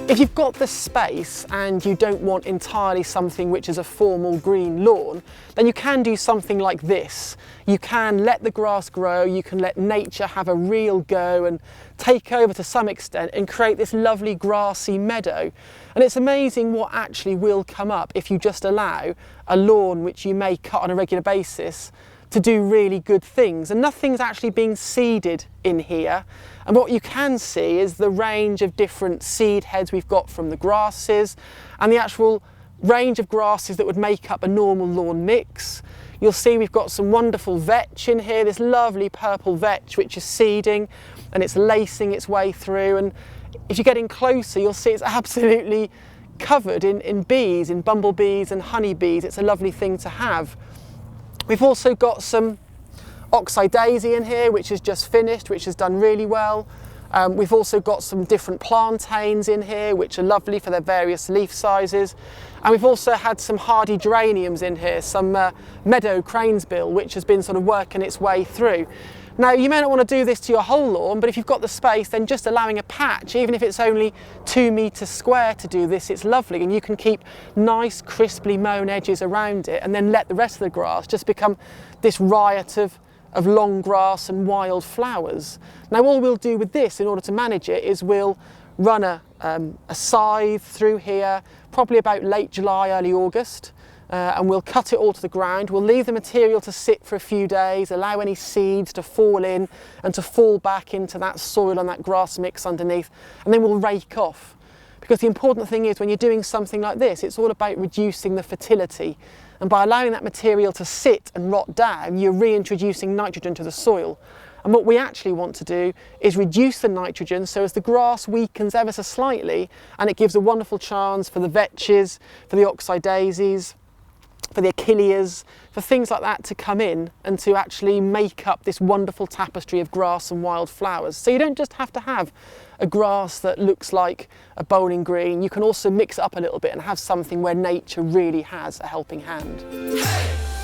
If you've got the space and you don't want entirely something which is a formal green lawn, then you can do something like this. You can let the grass grow, you can let nature have a real go and take over to some extent and create this lovely grassy meadow. And it's amazing what actually will come up if you just allow a lawn which you may cut on a regular basis to do really good things. And nothing's actually being seeded in here. And what you can see is the range of different seed heads we've got from the grasses and the actual range of grasses that would make up a normal lawn mix. You'll see we've got some wonderful vetch in here, this lovely purple vetch which is seeding and it's lacing its way through. And if you get in closer, you'll see it's absolutely covered in bees, in bumblebees and honeybees. It's a lovely thing to have. We've also got some Oxeye Daisy in here, which is just finished, which has done really well. We've also got some different plantains in here, which are lovely for their various leaf sizes. And we've also had some hardy geraniums in here, some Meadow Cranesbill, which has been sort of working its way through. Now, you may not want to do this to your whole lawn, but if you've got the space, then just allowing a patch, even if it's only 2 meters square to do this, it's lovely. And you can keep nice, crisply mown edges around it and then let the rest of the grass just become this riot of long grass and wild flowers. Now, all we'll do with this in order to manage it is we'll run a scythe through here, probably about late July, early August. And we'll cut it all to the ground. We'll leave the material to sit for a few days, allow any seeds to fall in and to fall back into that soil and that grass mix underneath, and then we'll rake off. Because the important thing is when you're doing something like this, it's all about reducing the fertility. And by allowing that material to sit and rot down, you're reintroducing nitrogen to the soil. And what we actually want to do is reduce the nitrogen so as the grass weakens ever so slightly, and it gives a wonderful chance for the vetches, for the Oxeye Daisies, for the Achilleas, for things like that to come in and to actually make up this wonderful tapestry of grass and wild flowers. So you don't just have to have a grass that looks like a bowling green, you can also mix it up a little bit and have something where nature really has a helping hand. Hey!